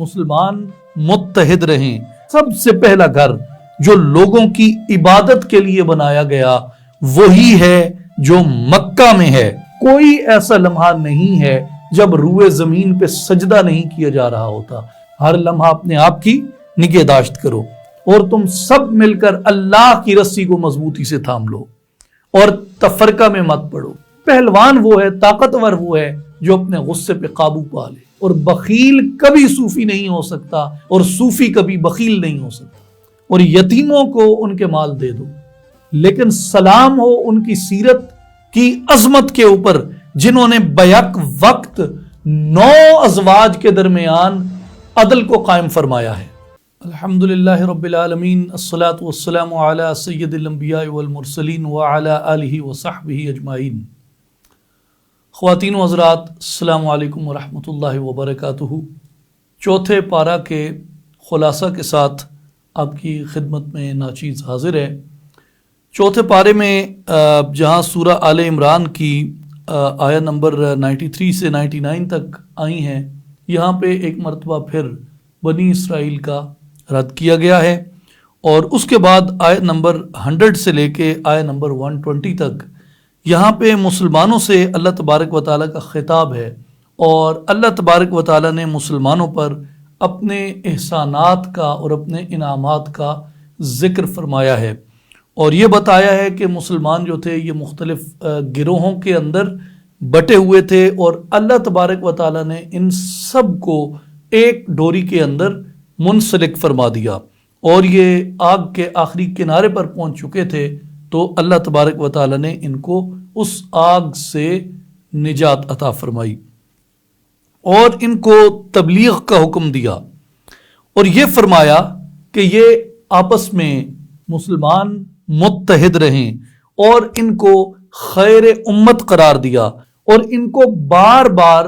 مسلمان متحد رہیں۔ سب سے پہلا گھر جو لوگوں کی عبادت کے لیے بنایا گیا وہی ہے جو مکہ میں ہے۔ کوئی ایسا لمحہ نہیں ہے جب روئے زمین پہ سجدہ نہیں کیا جا رہا ہوتا۔ ہر لمحہ اپنے آپ کی نگہداشت کرو اور تم سب مل کر اللہ کی رسی کو مضبوطی سے تھام لو اور تفرقہ میں مت پڑو۔ پہلوان وہ ہے، طاقتور وہ ہے جو اپنے غصے پہ قابو پا لے، اور بخیل کبھی صوفی نہیں ہو سکتا اور صوفی کبھی بخیل نہیں ہو سکتا۔ اور یتیموں کو ان کے مال دے دو، لیکن سلام ہو ان کی سیرت کی عظمت کے اوپر جنہوں نے بیک وقت 9 ازواج کے درمیان عدل کو قائم فرمایا ہے۔ الحمدللہ رب العالمین، الصلاۃ والسلام علی سید الانبیاء والمرسلین وعلی آلہ وصحبہ اجمعین۔ خواتین و حضرات، السلام علیکم ورحمۃ اللہ وبرکاتہ۔ چوتھے پارہ کے خلاصہ کے ساتھ آپ کی خدمت میں ناچیز حاضر ہے۔ چوتھے پارے میں جہاں سورہ آل عمران کی آیت نمبر 93 سے 99 تک آئی ہیں، یہاں پہ ایک مرتبہ پھر بنی اسرائیل کا رد کیا گیا ہے، اور اس کے بعد آیت نمبر 100 سے لے کے آیت نمبر 120 تک یہاں پہ مسلمانوں سے اللہ تبارک و تعالیٰ کا خطاب ہے، اور اللہ تبارک و تعالیٰ نے مسلمانوں پر اپنے احسانات کا اور اپنے انعامات کا ذکر فرمایا ہے، اور یہ بتایا ہے کہ مسلمان جو تھے یہ مختلف گروہوں کے اندر بٹے ہوئے تھے، اور اللہ تبارک و تعالیٰ نے ان سب کو ایک ڈوری کے اندر منسلک فرما دیا، اور یہ آگ کے آخری کنارے پر پہنچ چکے تھے، تو اللہ تبارک و تعالیٰ نے ان کو اس آگ سے نجات عطا فرمائی اور ان کو تبلیغ کا حکم دیا، اور یہ فرمایا کہ یہ آپس میں مسلمان متحد رہیں، اور ان کو خیر امت قرار دیا، اور ان کو بار بار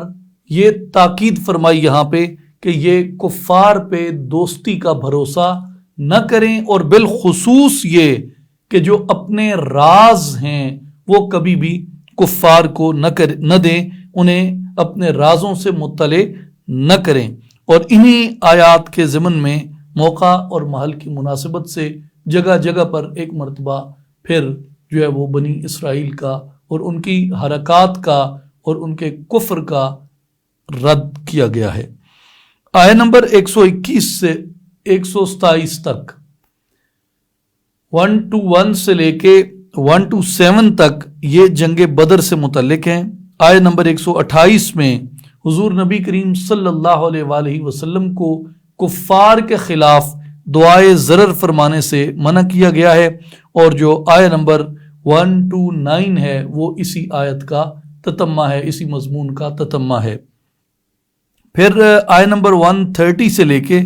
یہ تاکید فرمائی یہاں پہ کہ یہ کفار پہ دوستی کا بھروسہ نہ کریں، اور بالخصوص یہ کہ جو اپنے راز ہیں وہ کبھی بھی کفار کو نہ دیں، انہیں اپنے رازوں سے مطلع نہ کریں۔ اور انہی آیات کے ضمن میں موقع اور محل کی مناسبت سے جگہ جگہ پر ایک مرتبہ پھر جو ہے وہ بنی اسرائیل کا اور ان کی حرکات کا اور ان کے کفر کا رد کیا گیا ہے۔ آیت نمبر 121 سے 127 تک، 1-1 سے لے کے 1-7 تک یہ جنگ بدر سے متعلق ہیں۔ آیت نمبر 128 میں حضور نبی کریم صلی اللہ علیہ وآلہ وسلم کو کفار کے خلاف دعائے ضرر فرمانے سے منع کیا گیا ہے، اور جو آیت نمبر 1-9 ہے وہ اسی آیت کا تتمہ ہے، اسی مضمون کا تتمہ ہے۔ پھر آیت نمبر 130 سے لے کے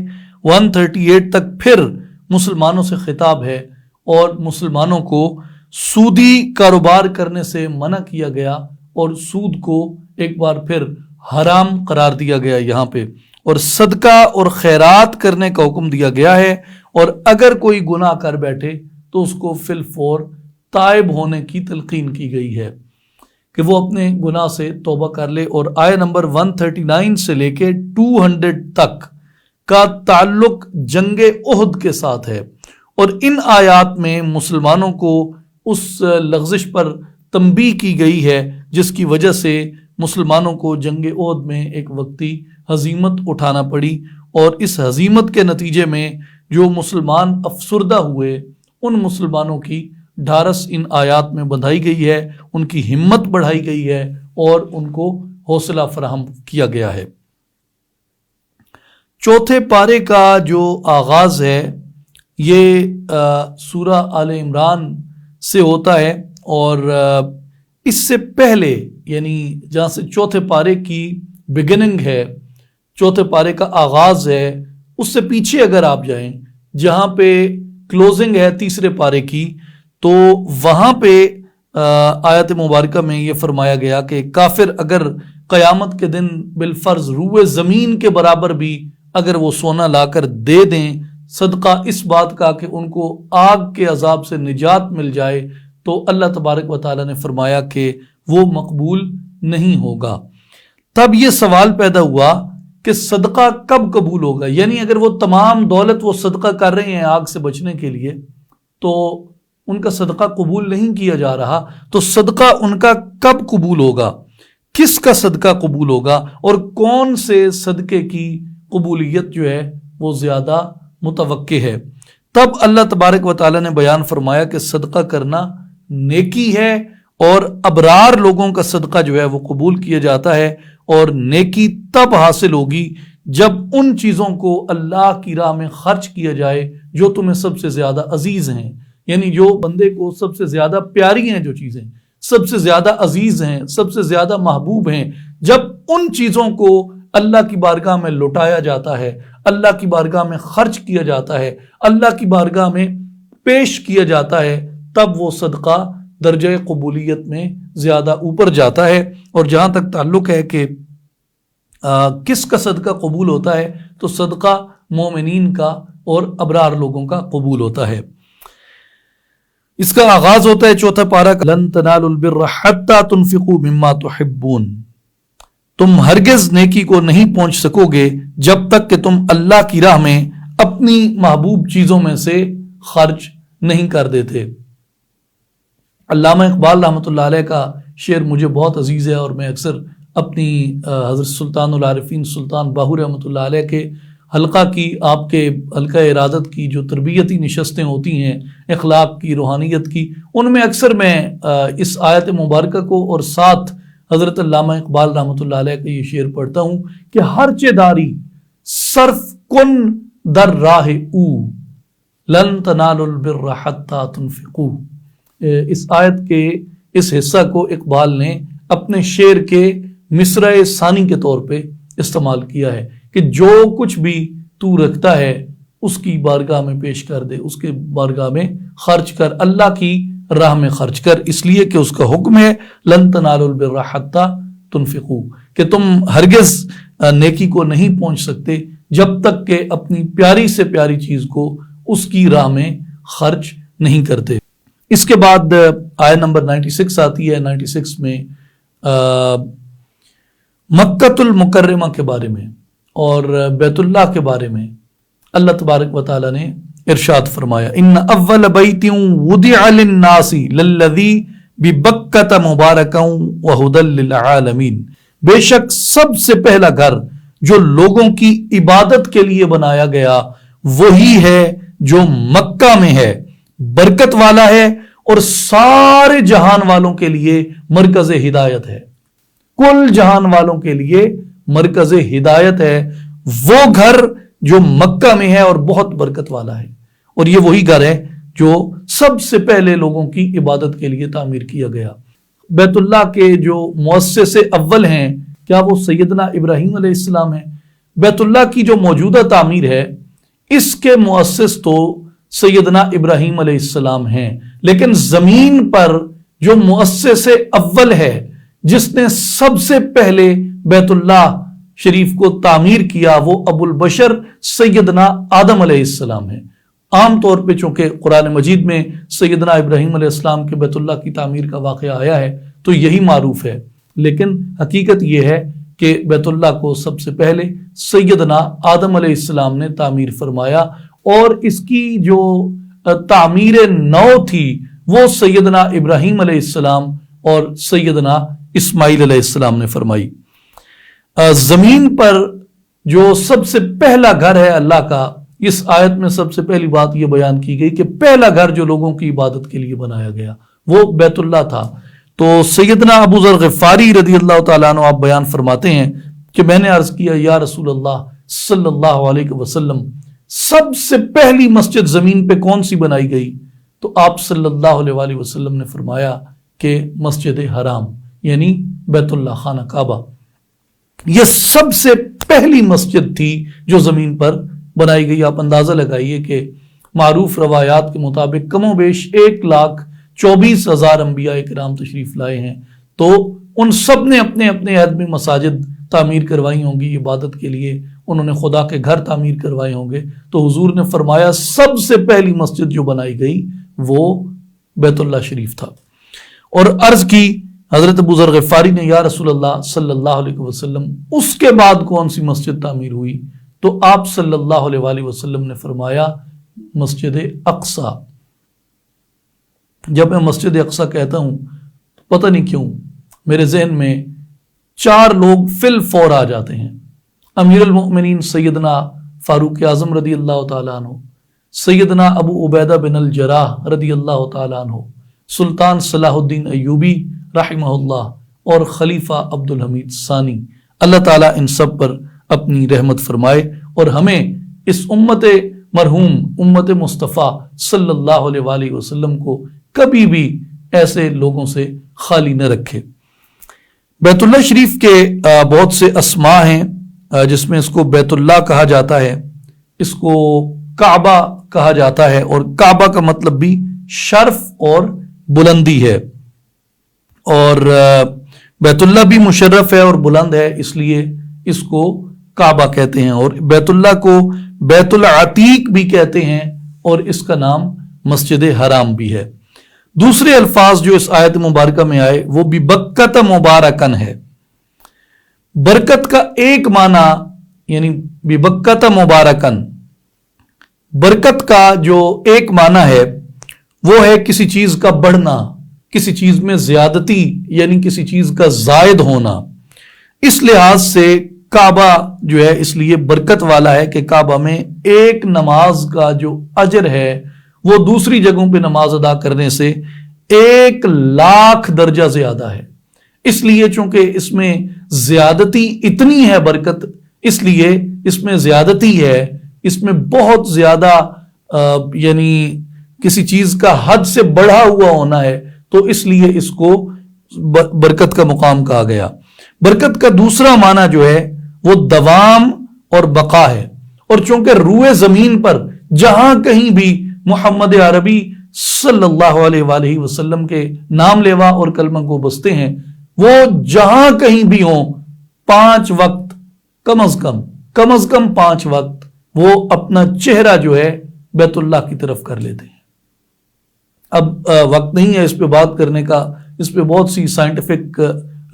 138 تک پھر مسلمانوں سے خطاب ہے، اور مسلمانوں کو سودی کاروبار کرنے سے منع کیا گیا، اور سود کو ایک بار پھر حرام قرار دیا گیا یہاں پہ، اور صدقہ اور خیرات کرنے کا حکم دیا گیا ہے، اور اگر کوئی گناہ کر بیٹھے تو اس کو فی الفور تائب ہونے کی تلقین کی گئی ہے کہ وہ اپنے گناہ سے توبہ کر لے۔ اور آیت نمبر 139 سے لے کے 200 تک کا تعلق جنگ احد کے ساتھ ہے، اور ان آیات میں مسلمانوں کو اس لغزش پر تنبیہ کی گئی ہے جس کی وجہ سے مسلمانوں کو جنگ احد میں ایک وقتی ہزیمت اٹھانا پڑی، اور اس ہزیمت کے نتیجے میں جو مسلمان افسردہ ہوئے ان مسلمانوں کی ڈھارس ان آیات میں بندھائی گئی ہے، ان کی ہمت بڑھائی گئی ہے، اور ان کو حوصلہ فراہم کیا گیا ہے۔ چوتھے پارے کا جو آغاز ہے یہ سورہ آل عمران سے ہوتا ہے، اور اس سے پہلے یعنی جہاں سے چوتھے پارے کی بگننگ ہے، چوتھے پارے کا آغاز ہے، اس سے پیچھے اگر آپ جائیں جہاں پہ کلوزنگ ہے تیسرے پارے کی، تو وہاں پہ آیت مبارکہ میں یہ فرمایا گیا کہ کافر اگر قیامت کے دن بالفرض روئے زمین کے برابر بھی اگر وہ سونا لا کر دے دیں صدقہ اس بات کا کہ ان کو آگ کے عذاب سے نجات مل جائے، تو اللہ تبارک و تعالیٰ نے فرمایا کہ وہ مقبول نہیں ہوگا۔ تب یہ سوال پیدا ہوا کہ صدقہ کب قبول ہوگا، یعنی اگر وہ تمام دولت وہ صدقہ کر رہے ہیں آگ سے بچنے کے لیے تو ان کا صدقہ قبول نہیں کیا جا رہا، تو صدقہ ان کا کب قبول ہوگا، کس کا صدقہ قبول ہوگا، اور کون سے صدقے کی قبولیت جو ہے وہ زیادہ متوقع ہے۔ تب اللہ تبارک و تعالیٰ نے بیان فرمایا کہ صدقہ کرنا نیکی ہے اور ابرار لوگوں کا صدقہ جو ہے وہ قبول کیا جاتا ہے، اور نیکی تب حاصل ہوگی جب ان چیزوں کو اللہ کی راہ میں خرچ کیا جائے جو تمہیں سب سے زیادہ عزیز ہیں، یعنی جو بندے کو سب سے زیادہ پیاری ہیں، جو چیزیں سب سے زیادہ عزیز ہیں، سب سے زیادہ محبوب ہیں، جب ان چیزوں کو اللہ کی بارگاہ میں لوٹایا جاتا ہے، اللہ کی بارگاہ میں خرچ کیا جاتا ہے، اللہ کی بارگاہ میں پیش کیا جاتا ہے، تب وہ صدقہ درجہ قبولیت میں زیادہ اوپر جاتا ہے۔ اور جہاں تک تعلق ہے کہ کس کا صدقہ قبول ہوتا ہے، تو صدقہ مومنین کا اور ابرار لوگوں کا قبول ہوتا ہے۔ اس کا آغاز ہوتا ہے 4 پارہ، لن تنالوا البر حتى تنفقوا مما تحبون، تم ہرگز نیکی کو نہیں پہنچ سکو گے جب تک کہ تم اللہ کی راہ میں اپنی محبوب چیزوں میں سے خرچ نہیں کر دیتے۔ علامہ اقبال رحمۃ اللہ علیہ کا شعر مجھے بہت عزیز ہے، اور میں اکثر اپنی حضرت سلطان العارفین سلطان باہو رحمۃ اللہ علیہ کے حلقہ کی، آپ کے حلقہ ارادت کی جو تربیتی نشستیں ہوتی ہیں اخلاق کی، روحانیت کی، ان میں اکثر میں اس آیت مبارکہ کو اور ساتھ حضرت علامہ اقبال رحمۃ اللہ علیہ کا یہ شعر پڑھتا ہوں کہ ہر چداری صرف کن در راہ او لن تنالوا البر حتی تنفقوا۔ اس آیت کے اس حصہ کو اقبال نے اپنے شعر کے مصرع ثانی کے طور پہ استعمال کیا ہے کہ جو کچھ بھی تو رکھتا ہے اس کی بارگاہ میں پیش کر دے، اس کے بارگاہ میں خرچ کر، اللہ کی راہ میں خرچ کر، اس لیے کہ اس کا حکم ہے لن تنالوا البر حتی تنفقوا، کہ تم ہرگز نیکی کو نہیں پہنچ سکتے جب تک کہ اپنی پیاری سے پیاری چیز کو اس کی راہ میں خرچ نہیں کرتے۔ اس کے بعد آیت نمبر 96 آتی ہے۔ 96 میں مکۃ المکرمہ کے بارے میں اور بیت اللہ کے بارے میں اللہ تبارک و تعالی نے ارشاد فرمایا، ان اول بیت وضع للناس للذی ببکۃ مبارکا وہدی للعالمین، بے شک سب سے پہلا گھر جو لوگوں کی عبادت کے لیے بنایا گیا وہی ہے جو مکہ میں ہے، برکت والا ہے اور سارے جہان والوں کے لیے مرکز ہدایت ہے، کل جہان والوں کے لیے مرکز ہدایت ہے، وہ گھر جو مکہ میں ہے اور بہت برکت والا ہے، اور یہ وہی گھر ہے جو سب سے پہلے لوگوں کی عبادت کے لیے تعمیر کیا گیا۔ بیت اللہ کے جو مؤسس اول ہیں کیا وہ سیدنا ابراہیم علیہ السلام ہیں؟ بیت اللہ کی جو موجودہ تعمیر ہے اس کے مؤسس تو سیدنا ابراہیم علیہ السلام ہیں، لیکن زمین پر جو مؤسس اول ہے، جس نے سب سے پہلے بیت اللہ شریف کو تعمیر کیا، وہ ابو البشر سیدنا آدم علیہ السلام ہے۔ عام طور پہ چونکہ قرآن مجید میں سیدنا ابراہیم علیہ السلام کے بیت اللہ کی تعمیر کا واقعہ آیا ہے تو یہی معروف ہے، لیکن حقیقت یہ ہے کہ بیت اللہ کو سب سے پہلے سیدنا آدم علیہ السلام نے تعمیر فرمایا، اور اس کی جو تعمیر نو تھی وہ سیدنا ابراہیم علیہ السلام اور سیدنا اسماعیل علیہ السلام نے فرمائی۔ زمین پر جو سب سے پہلا گھر ہے اللہ کا، اس آیت میں سب سے پہلی بات یہ بیان کی گئی کہ پہلا گھر جو لوگوں کی عبادت کے لیے بنایا گیا وہ بیت اللہ تھا۔ تو سیدنا ابو ذر غفاری رضی اللہ تعالیٰ عنہ آپ بیان فرماتے ہیں کہ میں نے عرض کیا یا رسول اللہ صلی اللہ علیہ وسلم، سب سے پہلی مسجد زمین پہ کون سی بنائی گئی؟ تو آپ صلی اللہ علیہ وآلہ وسلم نے فرمایا کہ مسجد حرام، یعنی بیت اللہ خانہ کعبہ، یہ سب سے پہلی مسجد تھی جو زمین پر بنائی گئی۔ آپ اندازہ لگائیے کہ معروف روایات کے مطابق کم و بیش 1,24,000 انبیاء کرام تشریف لائے ہیں، تو ان سب نے اپنے اپنے عہد میں مساجد تعمیر کروائی ہوں گی عبادت کے لیے، انہوں نے خدا کے گھر تعمیر کروائے ہوں گے، تو حضور نے فرمایا سب سے پہلی مسجد جو بنائی گئی وہ بیت اللہ شریف تھا۔ اور عرض کی حضرت ابو ذر غفاری نے یا رسول اللہ صلی اللہ علیہ وسلم اس کے بعد کون سی مسجد تعمیر ہوئی؟ تو آپ صلی اللہ علیہ وآلہ وسلم نے فرمایا مسجد اقصی۔ جب میں مسجد اقصی کہتا ہوں پتہ نہیں کیوں میرے ذہن میں 4 لوگ فی الفور آ جاتے ہیں۔ امیر المؤمنین سیدنا فاروق اعظم رضی اللہ تعالیٰ عنہ، سیدنا ابو عبیدہ بن الجراح رضی اللہ تعالیٰ عنہ، سلطان صلاح الدین ایوبی رحمہ اللہ، اور خلیفہ عبد الحمید ثانی۔ اللہ تعالیٰ ان سب پر اپنی رحمت فرمائے اور ہمیں اس امت مرحوم امت مصطفیٰ صلی اللہ علیہ وآلہ وسلم کو کبھی بھی ایسے لوگوں سے خالی نہ رکھے۔ بیت اللہ شریف کے بہت سے اسماء ہیں، جس میں اس کو بیت اللہ کہا جاتا ہے، اس کو کعبہ کہا جاتا ہے، اور کعبہ کا مطلب بھی شرف اور بلندی ہے، اور بیت اللہ بھی مشرف ہے اور بلند ہے، اس لیے اس کو کعبہ کہتے ہیں، اور بیت اللہ کو بیت العتیق بھی کہتے ہیں، اور اس کا نام مسجد حرام بھی ہے۔ دوسرے الفاظ جو اس آیت مبارکہ میں آئے وہ ببکۃ مبارکن ہے۔ برکت کا ایک معنی یعنی ببکۃ مبارکن، برکت کا جو ایک معنی ہے وہ ہے کسی چیز کا بڑھنا، کسی چیز میں زیادتی، یعنی کسی چیز کا زائد ہونا۔ اس لحاظ سے کعبہ جو ہے اس لیے برکت والا ہے کہ کعبہ میں ایک نماز کا جو اجر ہے وہ دوسری جگہوں پہ نماز ادا کرنے سے 1,00,000 درجہ زیادہ ہے۔ اس لیے چونکہ اس میں زیادتی اتنی ہے برکت، اس لیے اس میں زیادتی ہے، اس میں بہت زیادہ یعنی کسی چیز کا حد سے بڑھا ہوا ہونا ہے، تو اس لیے اس کو برکت کا مقام کہا گیا۔ برکت کا دوسرا معنی جو ہے وہ دوام اور بقا ہے، اور چونکہ روئے زمین پر جہاں کہیں بھی محمد عربی صلی اللہ علیہ وآلہ وسلم کے نام لیوا اور کلمہ کو بستے ہیں، وہ جہاں کہیں بھی ہوں 5 وقت کم از کم 5 وقت وہ اپنا چہرہ جو ہے بیت اللہ کی طرف کر لیتے ہیں۔ اب وقت نہیں ہے اس پہ بات کرنے کا، اس پہ بہت سی سائنٹیفک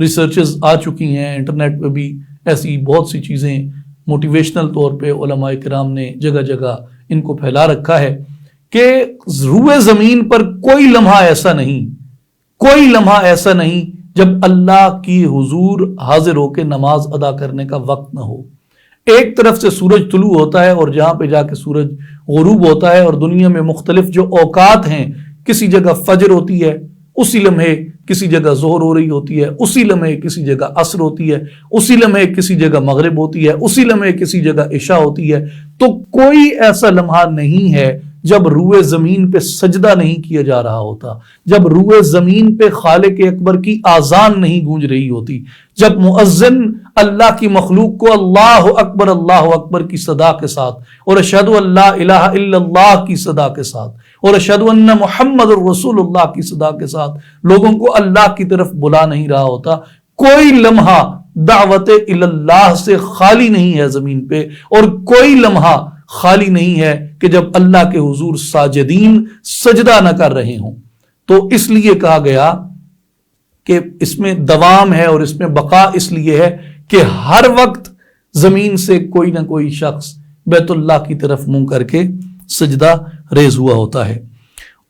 ریسرچز آ چکی ہیں، انٹرنیٹ پہ بھی ایسی بہت سی چیزیں موٹیویشنل طور پہ علماء کرام نے جگہ جگہ ان کو پھیلا رکھا ہے کہ روئے زمین پر کوئی لمحہ ایسا نہیں جب اللہ کی حضور حاضر ہو کے نماز ادا کرنے کا وقت نہ ہو۔ ایک طرف سے سورج طلوع ہوتا ہے اور جہاں پہ جا کے سورج غروب ہوتا ہے، اور دنیا میں مختلف جو اوقات ہیں، کسی جگہ فجر ہوتی ہے اسی لمحے، کسی جگہ ظہر ہو رہی ہوتی ہے اسی لمحے، کسی جگہ عصر ہوتی ہے اسی لمحے، کسی جگہ مغرب ہوتی ہے اسی لمحے، کسی جگہ عشاء ہوتی ہے۔ تو کوئی ایسا لمحہ نہیں ہے جب روئے زمین پہ سجدہ نہیں کیا جا رہا ہوتا، جب روئے زمین پہ خالق اکبر کی آذان نہیں گونج رہی ہوتی، جب مؤذن اللہ کی مخلوق کو اللہ اکبر کی صدا کے ساتھ، اور اشہد ان لا الہ الا اللہ کی صدا کے ساتھ، اور اشہد ان محمد الرسول اللہ کی صدا کے ساتھ لوگوں کو اللہ کی طرف بلا نہیں رہا ہوتا۔ کوئی لمحہ دعوت اللہ سے خالی نہیں ہے زمین پہ، اور کوئی لمحہ خالی نہیں ہے کہ جب اللہ کے حضور ساجدین سجدہ نہ کر رہے ہوں۔ تو اس لیے کہا گیا کہ اس میں دوام ہے اور اس میں بقا اس لیے ہے کہ ہر وقت زمین سے کوئی نہ کوئی شخص بیت اللہ کی طرف منہ کر کے سجدہ ریز ہوا ہوتا ہے،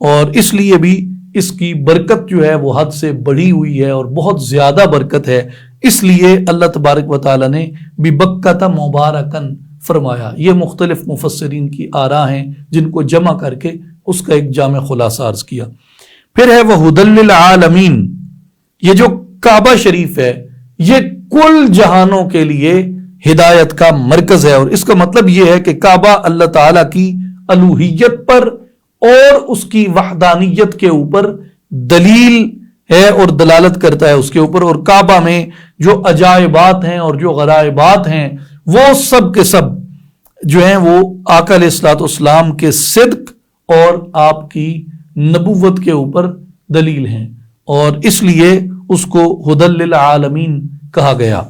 اور اس لیے بھی اس کی برکت جو ہے وہ حد سے بڑھی ہوئی ہے اور بہت زیادہ برکت ہے۔ اس لیے اللہ تبارک و تعالی نے ببکۃ مبارکن فرمایا۔ یہ مختلف مفسرین کی آراء ہیں جن کو جمع کر کے اس کا ایک جامع خلاصہ عرض کیا۔ پھر ہے وہدی للعالمین، یہ جو کعبہ شریف ہے یہ کل جہانوں کے لیے ہدایت کا مرکز ہے، اور اس کا مطلب یہ ہے کہ کعبہ اللہ تعالیٰ کی الوہیت پر اور اس کی وحدانیت کے اوپر دلیل ہے اور دلالت کرتا ہے اس کے اوپر، اور کعبہ میں جو عجائبات ہیں اور جو غرائبات ہیں وہ سب کے سب جو ہیں وہ آقا علیہ الصلوۃ والسلام کے صدق اور آپ کی نبوت کے اوپر دلیل ہیں، اور اس لیے اس کو ہدی للعالمین کہا گیا۔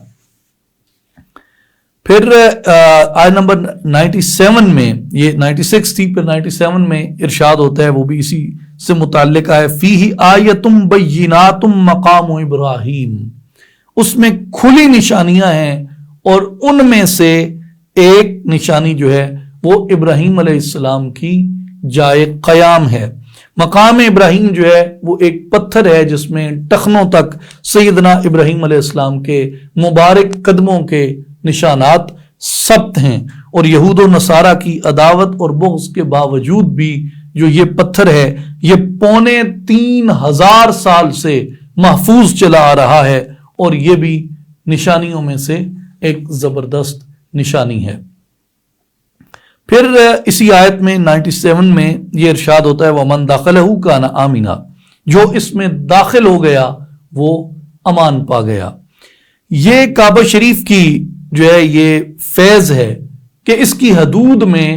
پھر آیت نمبر 97 میں، یہ 96 تھی، پھر 97 میں ارشاد ہوتا ہے، وہ بھی اسی سے متعلق ہے فیہ آیتم بیناتم مقام ابراہیم، اس میں کھلی نشانیاں ہیں اور ان میں سے ایک نشانی جو ہے وہ ابراہیم علیہ السلام کی جائے قیام ہے۔ مقام ابراہیم جو ہے وہ ایک پتھر ہے جس میں ٹخنوں تک سیدنا ابراہیم علیہ السلام کے مبارک قدموں کے نشانات ثبت ہیں، اور یہود و نصارہ کی عداوت اور بغض کے باوجود بھی جو یہ پتھر ہے یہ 3500 سال سے محفوظ چلا آ رہا ہے، اور یہ بھی نشانیوں میں سے ایک زبردست نشانی ہے۔ پھر اسی آیت میں 97 میں یہ ارشاد ہوتا ہے وَمَن دَخَلَهُ كَانَ آمِنًا، جو اس میں داخل ہو گیا وہ امان پا گیا۔ یہ کعبہ شریف کی جو ہے یہ فیض ہے کہ اس کی حدود میں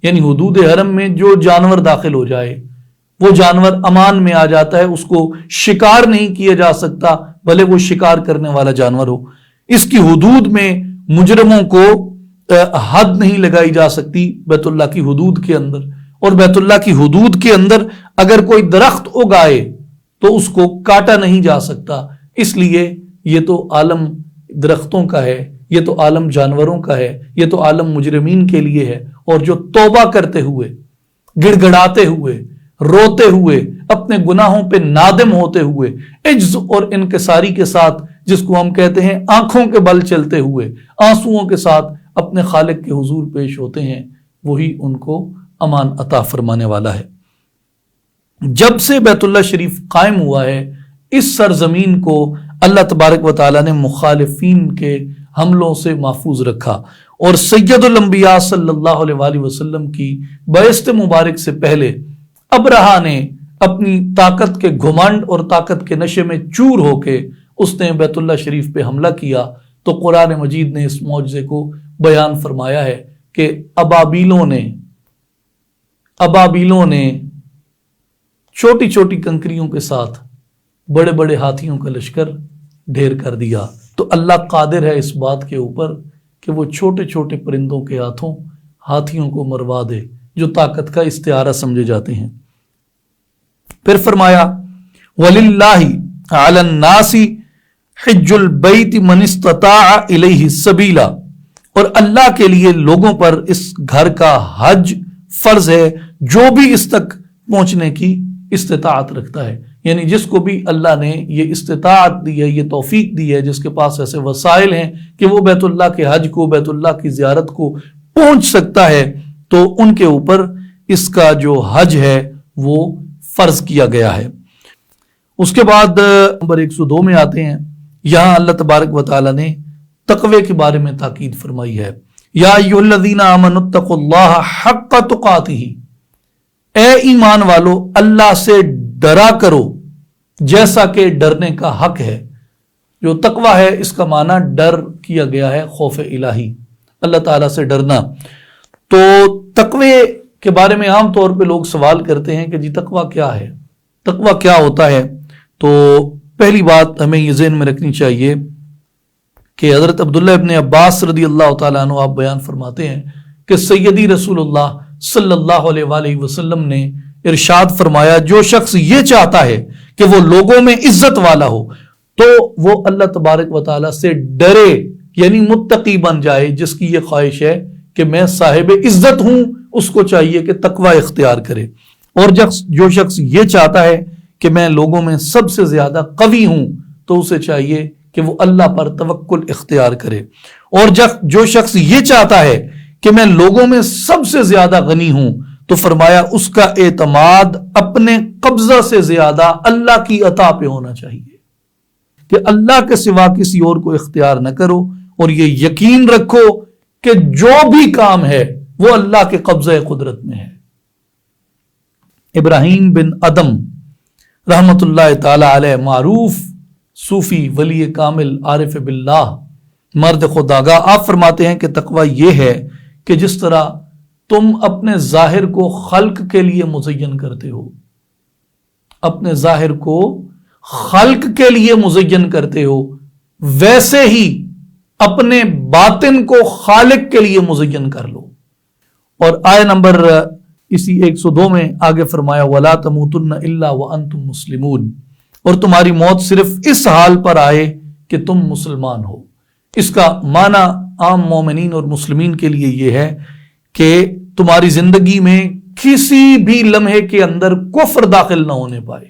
یعنی حدود حرم میں جو جانور داخل ہو جائے وہ جانور امان میں آ جاتا ہے، اس کو شکار نہیں کیا جا سکتا بھلے وہ شکار کرنے والا جانور ہو۔ اس کی حدود میں مجرموں کو حد نہیں لگائی جا سکتی بیت اللہ کی حدود کے اندر، اور بیت اللہ کی حدود کے اندر اگر کوئی درخت اگائے تو اس کو کاٹا نہیں جا سکتا، اس لیے یہ تو عالم درختوں کا ہے، یہ تو عالم جانوروں کا ہے، یہ تو عالم مجرمین کے لیے ہے، اور جو توبہ کرتے ہوئے گڑ گڑاتے ہوئے روتے ہوئے اپنے گناہوں پہ نادم ہوتے ہوئے عجز اور انکساری کے ساتھ، جس کو ہم کہتے ہیں آنکھوں کے بل چلتے ہوئے آنسوؤں کے ساتھ اپنے خالق کے حضور پیش ہوتے ہیں، وہی ان کو امان عطا فرمانے والا ہے۔ جب سے بیت اللہ شریف قائم ہوا ہے اس سرزمین کو اللہ تبارک و تعالیٰ نے مخالفین کے حملوں سے محفوظ رکھا، اور سید الانبیاء صلی اللہ علیہ وآلہ وسلم کی بعثت مبارک سے پہلے ابرہہ نے اپنی طاقت کے گھمنڈ اور طاقت کے نشے میں چور ہو کے اس نے بیت اللہ شریف پہ حملہ کیا، تو قرآن مجید نے اس معجزے کو بیان فرمایا ہے کہ ابابیلوں نے چھوٹی چھوٹی کنکریوں کے ساتھ بڑے بڑے ہاتھیوں کا لشکر ڈھیر کر دیا۔ تو اللہ قادر ہے اس بات کے اوپر کہ وہ چھوٹے چھوٹے پرندوں کے ہاتھوں ہاتھیوں کو مروا دے جو طاقت کا استعارہ سمجھے جاتے ہیں۔ پھر فرمایا وَلِلَّهِ عَلَى النَّاسِ حِجُّ الْبَيْتِ مَنِ اسْتَطَاعَ إِلَيْهِ سَبِيلًا، اور اللہ کے لیے لوگوں پر اس گھر کا حج فرض ہے جو بھی اس تک پہنچنے کی استطاعت رکھتا ہے، یعنی جس کو بھی اللہ نے یہ استطاعت دی ہے، یہ توفیق دی ہے، جس کے پاس ایسے وسائل ہیں کہ وہ بیت اللہ کے حج کو، بیت اللہ کی زیارت کو پہنچ سکتا ہے، تو ان کے اوپر اس کا جو حج ہے وہ فرض کیا گیا ہے۔ اس کے بعد نمبر 102 میں آتے ہیں، یہاں اللہ تبارک و تعالیٰ نے تقوی کے بارے میں تاکید فرمائی ہے، یا ایھا الذین آمنوا اتقوا اللہ حق تقاتہ، اے ایمان والو اللہ سے ڈرا کرو جیسا کہ ڈرنے کا حق ہے۔ جو تقوی ہے اس کا معنی ڈر کیا گیا ہے، خوف الہی، اللہ تعالیٰ سے ڈرنا۔ تو تقوی کے بارے میں عام طور پہ لوگ سوال کرتے ہیں کہ جی تقوی کیا ہے، تقوی کیا ہوتا ہے؟ تو پہلی بات ہمیں یہ ذہن میں رکھنی چاہیے کہ حضرت عبداللہ ابن عباس رضی اللہ تعالیٰ عنہ آپ بیان فرماتے ہیں کہ سیدی رسول اللہ صلی اللہ علیہ وآلہ وسلم نے ارشاد فرمایا، جو شخص یہ چاہتا ہے کہ وہ لوگوں میں عزت والا ہو تو وہ اللہ تبارک و تعالیٰ سے ڈرے، یعنی متقی بن جائے۔ جس کی یہ خواہش ہے کہ میں صاحب عزت ہوں، اس کو چاہیے کہ تقوی اختیار کرے۔ اور جو شخص یہ چاہتا ہے کہ میں لوگوں میں سب سے زیادہ قوی ہوں تو اسے چاہیے کہ وہ اللہ پر توکل اختیار کرے۔ اور جو شخص یہ چاہتا ہے کہ میں لوگوں میں سب سے زیادہ غنی ہوں تو فرمایا اس کا اعتماد اپنے قبضہ سے زیادہ اللہ کی عطا پہ ہونا چاہیے، کہ اللہ کے سوا کسی اور کو اختیار نہ کرو، اور یہ یقین رکھو کہ جو بھی کام ہے وہ اللہ کے قبضہ قدرت میں ہے۔ ابراہیم بن ادم رحمت اللہ تعالی علیہ، معروف صوفی ولی کامل عارف باللہ مرد خداگاہ، آپ فرماتے ہیں کہ تقوی یہ ہے کہ جس طرح تم اپنے ظاہر کو خلق کے لیے مزین کرتے ہو، اپنے ظاہر کو خلق کے لیے مزین کرتے ہو، ویسے ہی اپنے باطن کو خالق کے لیے مزین کر لو۔ اور آیہ نمبر اسی 102 میں آگے فرمایا وَلَا تَمُوتُنَّ إِلَّا وَأَنْتُمْ مُسْلِمُونَ، اور تمہاری موت صرف اس حال پر آئے کہ تم مسلمان ہو۔ اس کا معنی عام مومنین اور مسلمین کے لیے یہ ہے کہ تمہاری زندگی میں کسی بھی لمحے کے اندر کفر داخل نہ ہونے پائے،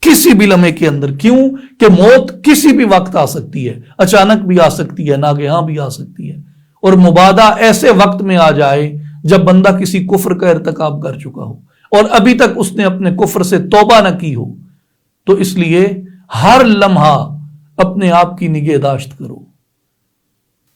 کسی بھی لمحے کے اندر۔ کیوں کہ موت کسی بھی وقت آ سکتی ہے، اچانک بھی آ سکتی ہے، ناگہاں بھی آ سکتی ہے، اور مبادہ ایسے وقت میں آ جائے جب بندہ کسی کفر کا ارتکاب کر چکا ہو اور ابھی تک اس نے اپنے کفر سے توبہ نہ کی ہو۔ تو اس لیے ہر لمحہ اپنے آپ کی نگہداشت کرو،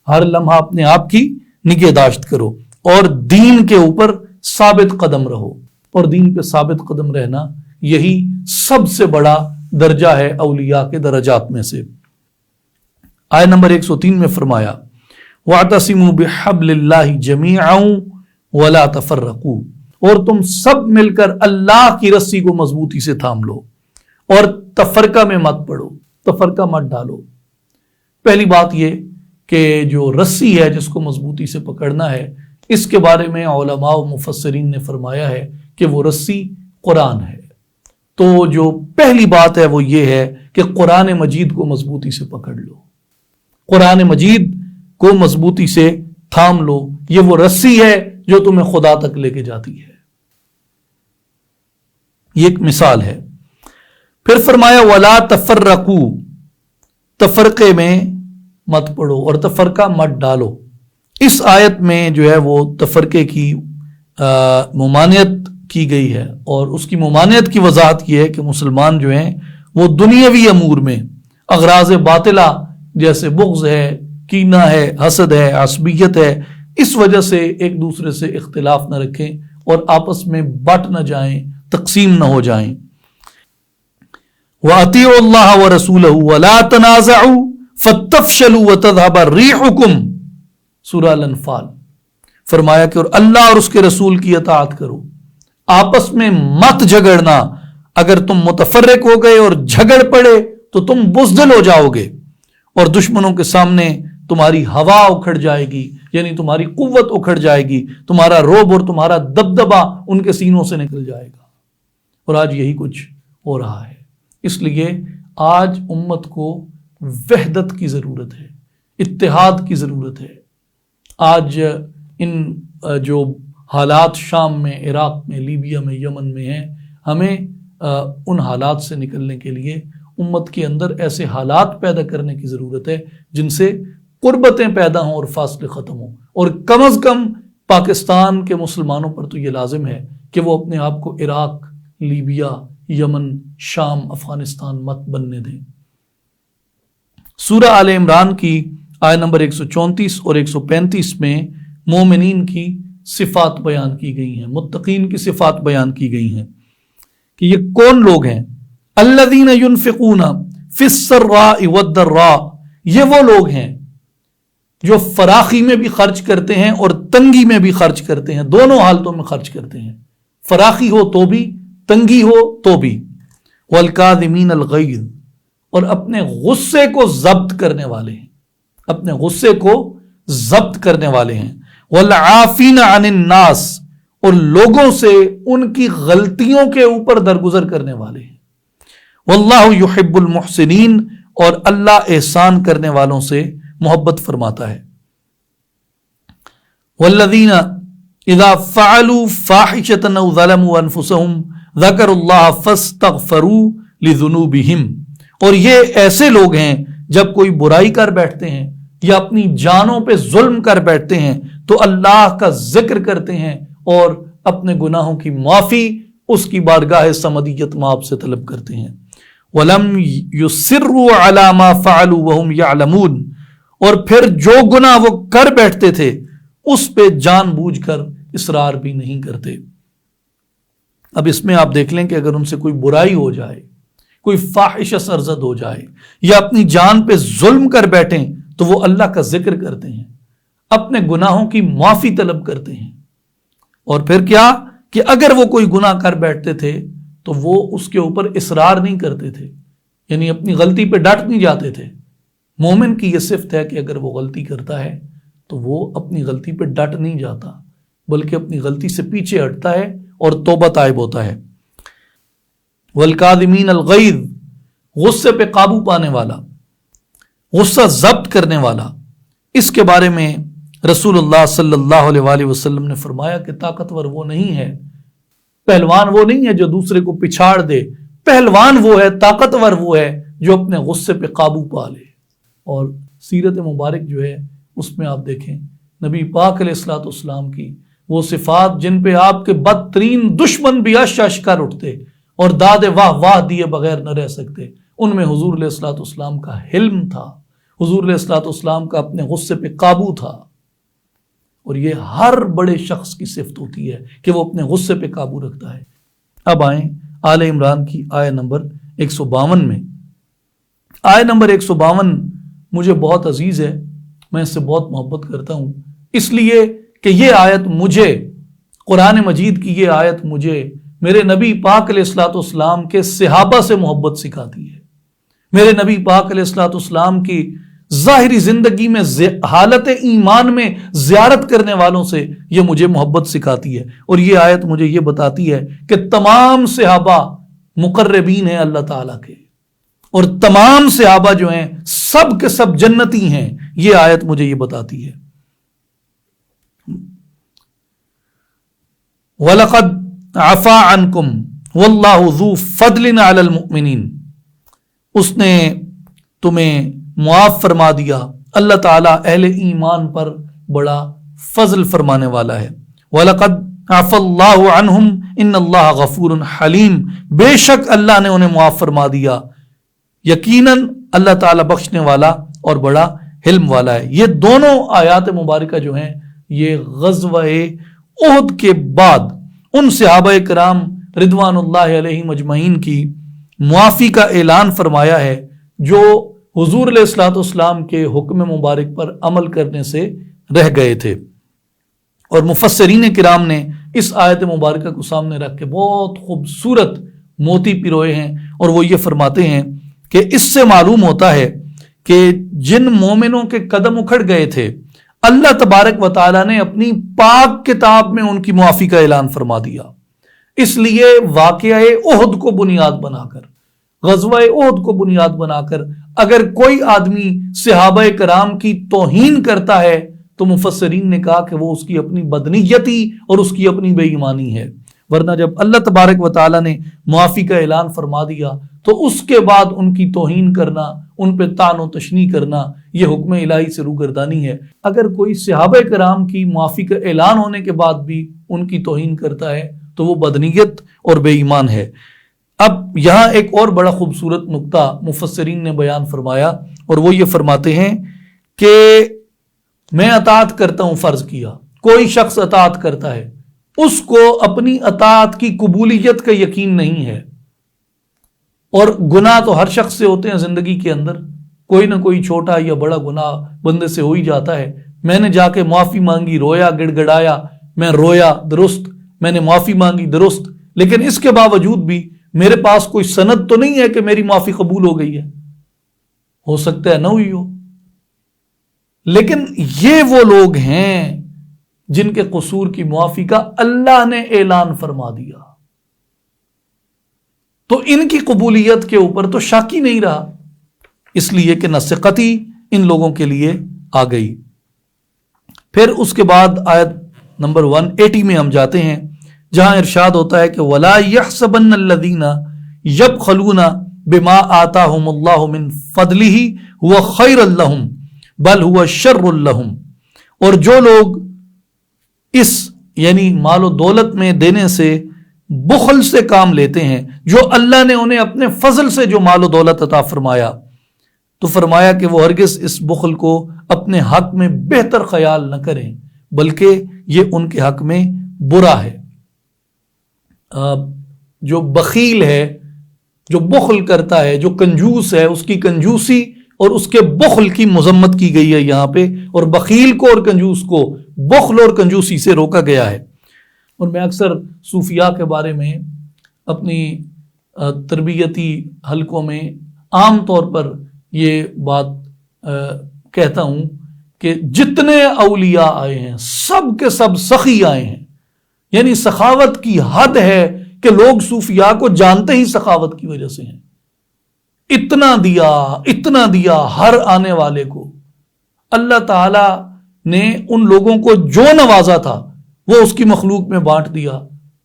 ہر لمحہ اپنے آپ کی نگہداشت کرو اور دین کے اوپر ثابت قدم رہو، اور دین پہ ثابت قدم رہنا یہی سب سے بڑا درجہ ہے اولیاء کے درجات میں سے۔ آیت نمبر 103 میں فرمایا وَاعْتَصِمُوا بِحَبْلِ اللَّهِ جَمِيعًا وَلَا تَفَرَّقُوا، اور تم سب مل کر اللہ کی رسی کو مضبوطی سے تھام لو اور تفرقہ میں مت پڑو، تفرقہ مت ڈالو۔ پہلی بات یہ کہ جو رسی ہے جس کو مضبوطی سے پکڑنا ہے، اس کے بارے میں علماء و مفسرین نے فرمایا ہے کہ وہ رسی قرآن ہے۔ تو جو پہلی بات ہے وہ یہ ہے کہ قرآن مجید کو مضبوطی سے پکڑ لو، قرآن مجید کو مضبوطی سے تھام لو، یہ وہ رسی ہے جو تمہیں خدا تک لے کے جاتی ہے۔ یہ ایک مثال ہے۔ پھر فرمایا وَلَا تَفَرَّقُوا، تفرقے میں مت پڑو اور تفرقہ مت ڈالو۔ اس آیت میں جو ہے وہ تفرقے کی ممانعت کی گئی ہے، اور اس کی ممانعت کی وضاحت یہ ہے کہ مسلمان جو ہیں وہ دنیاوی امور میں اغراض باطلہ جیسے بغض ہے، کینہ ہے، حسد ہے، عصبیت ہے، اس وجہ سے ایک دوسرے سے اختلاف نہ رکھیں اور آپس میں بٹ نہ جائیں، تقسیم نہ ہو جائیں۔ وَأَطِيعُوا اللَّهَ وَرَسُولَهُ وَلَا تَنَازَعُوا فَتَفْشَلُوا وَتَذْهَبَ رِيحُكُمْ، سورہ الانفال۔ فرمایا کہ اور اللہ اور اس کے رسول کی اطاعت کرو، آپس میں مت جھگڑنا، اگر تم متفرق ہو گئے اور جھگڑ پڑے تو تم بزدل ہو جاؤ گے اور دشمنوں کے سامنے تمہاری ہوا اکھڑ جائے گی، یعنی تمہاری قوت اکھڑ جائے گی، تمہارا رعب اور تمہارا دبدبہ ان کے سینوں سے نکل جائے گا۔ اور آج یہی کچھ ہو رہا ہے۔ اس لیے آج امت کو وحدت کی ضرورت ہے، اتحاد کی ضرورت ہے۔ آج ان جو حالات شام میں، عراق میں، لیبیا میں، یمن میں ہیں، ہمیں ان حالات سے نکلنے کے لیے امت کے اندر ایسے حالات پیدا کرنے کی ضرورت ہے جن سے قربتیں پیدا ہوں اور فاصلے ختم ہوں، اور کم از کم پاکستان کے مسلمانوں پر تو یہ لازم ہے کہ وہ اپنے آپ کو عراق، لیبیا، یمن، شام، افغانستان مت بننے دیں۔ سورہ آل عمران کی آیت نمبر 134 اور 135 میں مومنین کی صفات بیان کی گئی ہیں، متقین کی صفات بیان کی گئی ہیں کہ یہ کون لوگ ہیں۔ الذین ينفقون فی السراء والضراء، یہ وہ لوگ ہیں جو فراخی میں بھی خرچ کرتے ہیں اور تنگی میں بھی خرچ کرتے ہیں، دونوں حالتوں میں خرچ کرتے ہیں، فراخی ہو تو بھی، تنگی ہو تو بھی۔ والکاظمین الغیظ، اور اپنے غصے کو ضبط کرنے والے ہیں، اپنے غصے کو ضبط کرنے والے ہیں۔ والعافین عن الناس، اور لوگوں سے ان کی غلطیوں کے اوپر درگزر کرنے والے ہیں۔ واللہ یحب المحسنین، اور اللہ احسان کرنے والوں سے محبت فرماتا ہے۔ والذین اذا فعلوا فاحشة او ظلموا انفسهم ذکروا اللہ فاستغفروا لذنوبہم، اور یہ ایسے لوگ ہیں جب کوئی برائی کر بیٹھتے ہیں یا اپنی جانوں پہ ظلم کر بیٹھتے ہیں تو اللہ کا ذکر کرتے ہیں اور اپنے گناہوں کی معافی اس کی بارگاہ سمدیت مآب سے طلب کرتے ہیں۔ وَلَمْ يُصِرُّوا عَلَى مَا فَعَلُوا وَهُمْ يَعْلَمُونَ، اور پھر جو گناہ وہ کر بیٹھتے تھے اس پہ جان بوجھ کر اصرار بھی نہیں کرتے۔ اب اس میں آپ دیکھ لیں کہ اگر ان سے کوئی برائی ہو جائے، کوئی فاحشہ سرزد ہو جائے یا اپنی جان پہ ظلم کر بیٹھیں تو وہ اللہ کا ذکر کرتے ہیں، اپنے گناہوں کی معافی طلب کرتے ہیں۔ اور پھر کیا کہ اگر وہ کوئی گناہ کر بیٹھتے تھے تو وہ اس کے اوپر اصرار نہیں کرتے تھے، یعنی اپنی غلطی پہ ڈٹ نہیں جاتے تھے۔ مومن کی یہ صفت ہے کہ اگر وہ غلطی کرتا ہے تو وہ اپنی غلطی پہ ڈٹ نہیں جاتا، بلکہ اپنی غلطی سے پیچھے ہٹتا ہے اور توبہ طائب ہوتا ہے۔ والکاظمین الغیظ، غصے پہ قابو پانے والا، غصہ ضبط کرنے والا۔ اس کے بارے میں رسول اللہ صلی اللہ علیہ وآلہ وسلم نے فرمایا کہ طاقتور وہ نہیں ہے، پہلوان وہ نہیں ہے جو دوسرے کو پچھاڑ دے، پہلوان وہ ہے، طاقتور وہ ہے جو اپنے غصے پہ قابو پا لے۔ اور سیرت مبارک جو ہے اس میں آپ دیکھیں نبی پاک علیہ الصلوۃ والسلام کی وہ صفات جن پہ آپ کے بدترین دشمن بھی اشش کر اٹھتے اور داد واہ واہ دیے بغیر نہ رہ سکتے، ان میں حضور علیہ الصلوۃ والسلام کا حلم تھا، حضور علیہ الصلوۃ والسلام کا اپنے غصے پہ قابو تھا۔ اور یہ ہر بڑے شخص کی صفت ہوتی ہے کہ وہ اپنے غصے پہ قابو رکھتا ہے۔ اب آئیں آل عمران کی آیت نمبر 152 میں۔ آیت نمبر 152 مجھے بہت عزیز ہے، میں اس سے بہت محبت کرتا ہوں، اس لیے کہ یہ آیت مجھے، قرآن مجید کی یہ آیت مجھے میرے نبی پاک علیہ الصلوۃ والسلام کے صحابہ سے محبت سکھاتی ہے، میرے نبی پاک علیہ الصلوۃ والسلام کی ظاہری زندگی میں حالت ایمان میں زیارت کرنے والوں سے یہ مجھے محبت سکھاتی ہے۔ اور یہ آیت مجھے یہ بتاتی ہے کہ تمام صحابہ مقربین ہیں اللہ تعالیٰ کے، اور تمام صحابہ جو ہیں سب کے سب جنتی ہیں، یہ آیت مجھے یہ بتاتی ہے۔ وَلَقَدْ عَفَا عَنْكُمْ وَاللَّهُ ذُو فَضْلٍ عَلَى الْمُؤْمِنِينَ، اس نے تمہیں معاف فرما دیا، اللہ تعالیٰ اہل ایمان پر بڑا فضل فرمانے والا ہے۔ وَلَقَدْ عَفَا اللَّهُ عَنْهُمْ إِنَّ اللَّهَ غَفُورٌ حَلِيمٌ، بے شک اللہ نے انہیں معاف فرما دیا، یقیناً اللہ تعالیٰ بخشنے والا اور بڑا حلم والا ہے۔ یہ دونوں آیات مبارکہ جو ہیں یہ غزوہ احد کے بعد ان صحابہ کرام رضوان اللہ علیہم اجمعین کی معافی کا اعلان فرمایا ہے جو حضور علیہ الصلوۃ والسلام کے حکم مبارک پر عمل کرنے سے رہ گئے تھے۔ اور مفسرین کرام نے اس آیت مبارکہ کو سامنے رکھ کے بہت خوبصورت موتی پروئے ہیں، اور وہ یہ فرماتے ہیں کہ اس سے معلوم ہوتا ہے کہ جن مومنوں کے قدم اکھڑ گئے تھے اللہ تبارک و تعالیٰ نے اپنی پاک کتاب میں ان کی معافی کا اعلان فرما دیا۔ اس لیے واقعہ احد کو بنیاد بنا کر، غزوہ احد کو بنیاد بنا کر اگر کوئی آدمی صحابہ کرام کی توہین کرتا ہے تو مفسرین نے کہا کہ وہ اس کی اپنی بدنیتی اور اس کی اپنی بے ایمانی ہے، ورنہ جب اللہ تبارک و تعالیٰ نے معافی کا اعلان فرما دیا تو اس کے بعد ان کی توہین کرنا، ان پہ طعن و تشنیع کرنا، یہ حکم الہی سے روگردانی ہے۔ اگر کوئی صحابہ کرام کی معافی کا اعلان ہونے کے بعد بھی ان کی توہین کرتا ہے تو وہ بدنیت اور بے ایمان ہے۔ اب یہاں ایک اور بڑا خوبصورت نقطہ مفسرین نے بیان فرمایا، اور وہ یہ فرماتے ہیں کہ میں اطاعت کرتا ہوں فرض کیا، کوئی شخص اطاعت کرتا ہے، اس کو اپنی اطاعت کی قبولیت کا یقین نہیں ہے، اور گناہ تو ہر شخص سے ہوتے ہیں زندگی کے اندر، کوئی نہ کوئی چھوٹا یا بڑا گناہ بندے سے ہو ہی جاتا ہے۔ میں نے جا کے معافی مانگی، رویا گڑ گڑایا، میں رویا درست، میں نے معافی مانگی درست، لیکن اس کے باوجود بھی میرے پاس کوئی سند تو نہیں ہے کہ میری معافی قبول ہو گئی ہے، ہو سکتا ہے نہ ہوئی ہو، لیکن یہ وہ لوگ ہیں جن کے قصور کی معافی کا اللہ نے اعلان فرما دیا، تو ان کی قبولیت کے اوپر تو شک ہی نہیں رہا، اس لیے کہ نص قطعی ان لوگوں کے لیے آ گئی۔ پھر اس کے بعد آیت نمبر 180 میں ہم جاتے ہیں جہاں ارشاد ہوتا ہے کہ وَلَا يَحْسَبَنَّ الَّذِينَ يَبْخَلُونَ بِمَا آتَاهُمُ اللَّهُ مِنْ فَضْلِهِ هُوَ خَيْرًا لَهُمْ بَلْ هُوَ شَرٌّ لَهُمْ، اور جو لوگ اس یعنی مال و دولت میں دینے سے بخل سے کام لیتے ہیں، جو اللہ نے انہیں اپنے فضل سے جو مال و دولت عطا فرمایا، تو فرمایا کہ وہ ہرگز اس بخل کو اپنے حق میں بہتر خیال نہ کریں، بلکہ یہ ان کے حق میں برا ہے۔ جو بخیل ہے، جو بخل کرتا ہے، جو کنجوس ہے، اس کی کنجوسی اور اس کے بخل کی مذمت کی گئی ہے یہاں پہ، اور بخیل کو اور کنجوس کو بخل اور کنجوسی سے روکا گیا ہے۔ اور میں اکثر صوفیاء کے بارے میں اپنی تربیتی حلقوں میں عام طور پر یہ بات کہتا ہوں کہ جتنے اولیاء آئے ہیں سب کے سب سخی آئے ہیں، یعنی سخاوت کی حد ہے کہ لوگ صوفیاء کو جانتے ہی سخاوت کی وجہ سے ہیں. اتنا دیا ہر آنے والے کو. اللہ تعالی نے ان لوگوں کو جو نوازا تھا وہ اس کی مخلوق میں بانٹ دیا.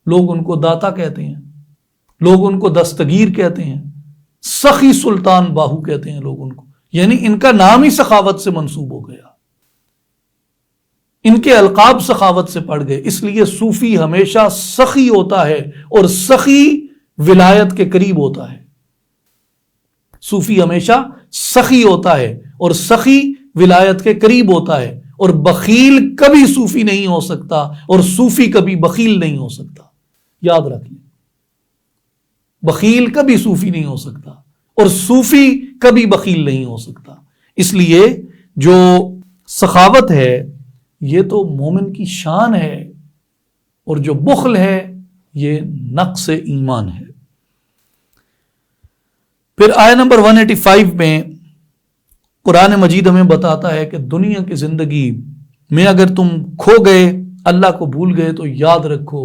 لوگ ان کو داتا کہتے ہیں، لوگ ان کو دستگیر کہتے ہیں، سخی سلطان باہو کہتے ہیں لوگ ان کو. یعنی ان کا نام ہی سخاوت سے منسوب ہو گیا، ان کے القاب سخاوت سے پڑ گئے. اس لیے صوفی ہمیشہ سخی ہوتا ہے اور سخی ولایت کے قریب ہوتا ہے. صوفی ہمیشہ سخی ہوتا ہے اور سخی ولایت کے قریب ہوتا ہے. اور بخیل کبھی صوفی نہیں ہو سکتا اور صوفی کبھی بخیل نہیں ہو سکتا. یاد رکھ لیں، بخیل کبھی صوفی نہیں ہو سکتا اور صوفی کبھی بخیل نہیں ہو سکتا. اس لیے جو سخاوت ہے یہ تو مومن کی شان ہے، اور جو بخل ہے یہ نقص ایمان ہے. پھر آیہ نمبر 185 میں قرآن مجید ہمیں بتاتا ہے کہ دنیا کی زندگی میں اگر تم کھو گئے، اللہ کو بھول گئے، تو یاد رکھو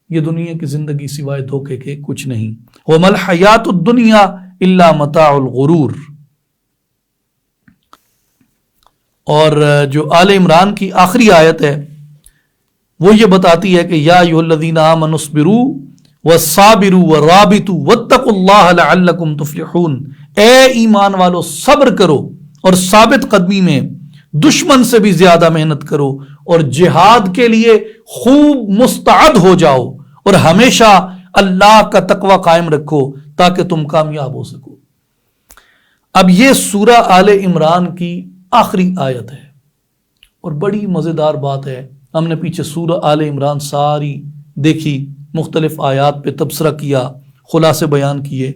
یہ دنیا کی زندگی سوائے دھوکے کے کچھ نہیں. وَمَا الْحَيَاةُ الدُّنْيَا إِلَّا مَتَاعُ الْغُرُورِ. اور جو آل عمران کی آخری آیت ہے وہ یہ بتاتی ہے کہ یا ایھا الذین آمنوا اصبروا والصابروا والرابطوا واتقوا اللہ لعلکم تفلحون. اے ایمان والو صبر کرو اور ثابت قدمی میں دشمن سے بھی زیادہ محنت کرو اور جہاد کے لیے خوب مستعد ہو جاؤ اور ہمیشہ اللہ کا تقوی قائم رکھو تاکہ تم کامیاب ہو سکو. اب یہ سورہ آل عمران کی آخری آیت ہے اور بڑی مزیدار بات ہے. ہم نے پیچھے سورہ آل عمران ساری دیکھی، مختلف آیات پہ تبصرہ کیا، خلاصے بیان کیے.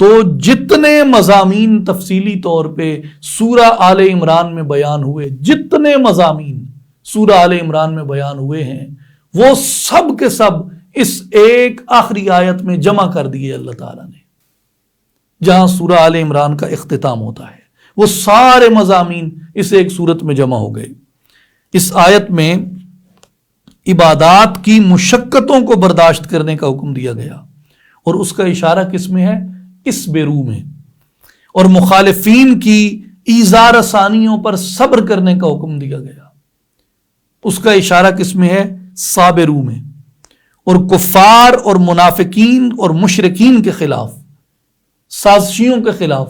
تو جتنے مضامین تفصیلی طور پہ سورہ آل عمران میں بیان ہوئے، جتنے مضامین سورہ آل عمران میں بیان ہوئے ہیں، وہ سب کے سب اس ایک آخری آیت میں جمع کر دیے اللہ تعالیٰ نے. جہاں سورہ آل عمران کا اختتام ہوتا ہے وہ سارے مضامین اس ایک صورت میں جمع ہو گئے. اس آیت میں عبادات کی مشقتوں کو برداشت کرنے کا حکم دیا گیا، اور اس کا اشارہ کس میں ہے؟ اصبروا میں. اور مخالفین کی ایذا رسانیوں پر صبر کرنے کا حکم دیا گیا، اس کا اشارہ کس میں ہے؟ صابروا میں. اور کفار اور منافقین اور مشرکین کے خلاف، سازشیوں کے خلاف،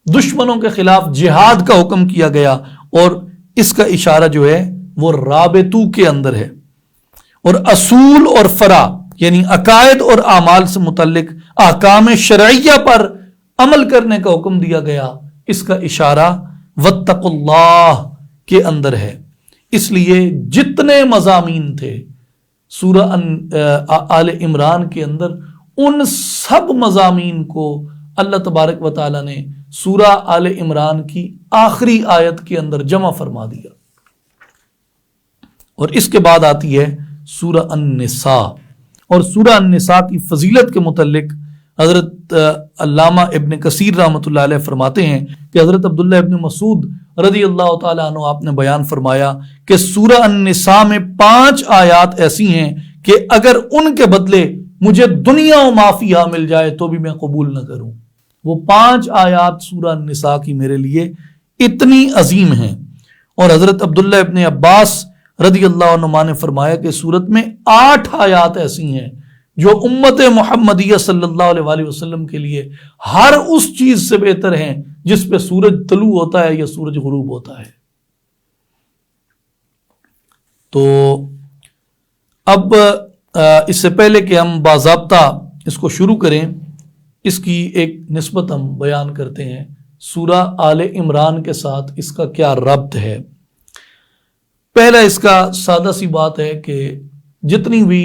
دشمنوں کے خلاف جہاد کا حکم کیا گیا، اور اس کا اشارہ جو ہے وہ رابطو کے اندر ہے. اور اصول اور فرع یعنی عقائد اور اعمال سے متعلق احکام شرعیہ پر عمل کرنے کا حکم دیا گیا، اس کا اشارہ واتقوا اللہ کے اندر ہے. اس لیے جتنے مضامین تھے سورہ آل عمران کے اندر، ان سب مضامین کو اللہ تبارک و تعالیٰ نے سورہ آل عمران کی آخری آیت کے اندر جمع فرما دیا. اور اس کے بعد آتی ہے سورہ النساء. اور سورہ النساء کی فضیلت کے متعلق حضرت علامہ ابن کثیر رحمۃ اللہ علیہ فرماتے ہیں کہ حضرت عبداللہ ابن مسعود رضی اللہ تعالیٰ عنہ آپ نے بیان فرمایا کہ سورہ النساء میں 5 آیات ایسی ہیں کہ اگر ان کے بدلے مجھے دنیا و ما فیہا مل جائے تو بھی میں قبول نہ کروں. وہ 5 آیات سورہ النساء کی میرے لیے اتنی عظیم ہیں. اور حضرت عبداللہ ابن عباس رضی اللہ عنہ نے فرمایا کہ سورت میں 8 آیات ایسی ہیں جو امت محمدیہ صلی اللہ علیہ وآلہ وسلم کے لیے ہر اس چیز سے بہتر ہیں جس پہ سورج طلوع ہوتا ہے یا سورج غروب ہوتا ہے. تو اب اس سے پہلے کہ ہم باضابطہ اس کو شروع کریں، اس کی ایک نسبت ہم بیان کرتے ہیں سورہ آل عمران کے ساتھ اس کا کیا ربط ہے. پہلا اس کا سادہ سی بات ہے کہ جتنی بھی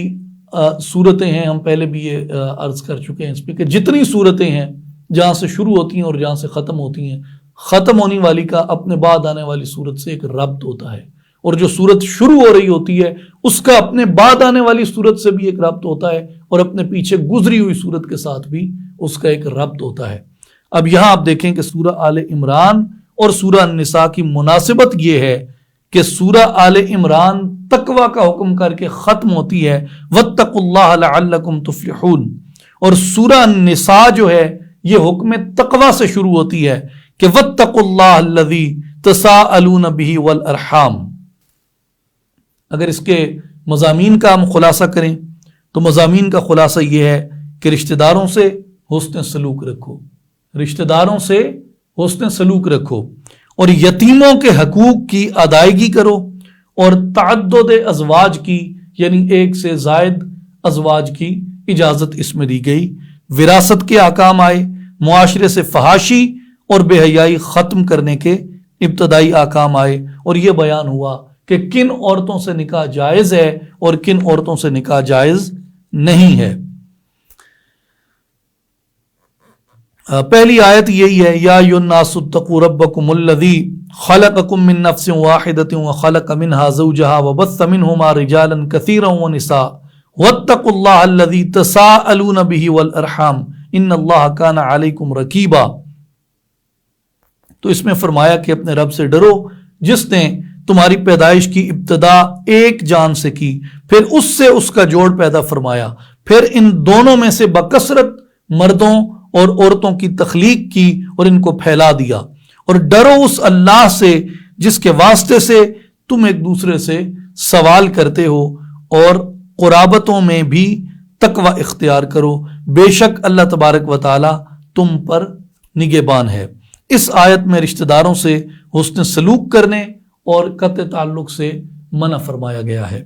صورتیں ہیں، ہم پہلے بھی یہ عرض کر چکے ہیں اس پہ کہ جتنی صورتیں ہیں جہاں سے شروع ہوتی ہیں اور جہاں سے ختم ہوتی ہیں، ختم ہونے والی کا اپنے بعد آنے والی صورت سے ایک ربط ہوتا ہے، اور جو صورت شروع ہو رہی ہوتی ہے اس کا اپنے بعد آنے والی صورت سے بھی ایک ربط ہوتا ہے، اور اپنے پیچھے گزری ہوئی صورت کے ساتھ بھی اس کا ایک ربط ہوتا ہے. اب یہاں آپ دیکھیں کہ سورہ آل عمران اور سورہ النساء کی مناسبت یہ ہے کہ سورہ آل عمران تقوی کا حکم کر کے ختم ہوتی ہے واتقوا اللہ لعلکم تفلحون، اور سورہ النساء جو ہے یہ حکم تقوی سے شروع ہوتی ہے کہ واتقوا اللہ الذی تساءلون بہ والارحام۔ اگر اس کے مضامین کا ہم خلاصہ کریں تو مضامین کا خلاصہ یہ ہے کہ رشتہ داروں سے حسن سلوک رکھو، رشتہ داروں سے حسن سلوک رکھو، اور یتیموں کے حقوق کی ادائیگی کرو، اور تعدد ازواج کی یعنی ایک سے زائد ازواج کی اجازت اس میں دی گئی۔ وراثت کے احکام آئے، معاشرے سے فحاشی اور بے حیائی ختم کرنے کے ابتدائی احکام آئے، اور یہ بیان ہوا کہ کن عورتوں سے نکاح جائز ہے اور کن عورتوں سے نکاح جائز نہیں ہے۔ پہلی آیت یہی ہے یا ایھا الناس اتقوا ربکم الذی خلقکم من نفس واحدۃ وخلق منها زوجها وبث منہما رجالا کثیرا ونساء واتقوا اللہ الذی تساءلون بہ والارحام ان اللہ کان علیکم رقیبا۔ تو اس میں فرمایا کہ اپنے رب سے ڈرو جس نے تمہاری پیدائش کی ابتدا ایک جان سے کی، پھر اس سے اس کا جوڑ پیدا فرمایا، پھر ان دونوں میں سے بکثرت مردوں اور عورتوں کی تخلیق کی اور ان کو پھیلا دیا، اور ڈرو اس اللہ سے جس کے واسطے سے تم ایک دوسرے سے سوال کرتے ہو، اور قرابتوں میں بھی تقوی اختیار کرو، بے شک اللہ تبارک و تعالی تم پر نگہبان ہے۔ اس آیت میں رشتہ داروں سے حسن سلوک کرنے اور قطع تعلق سے منع فرمایا گیا ہے۔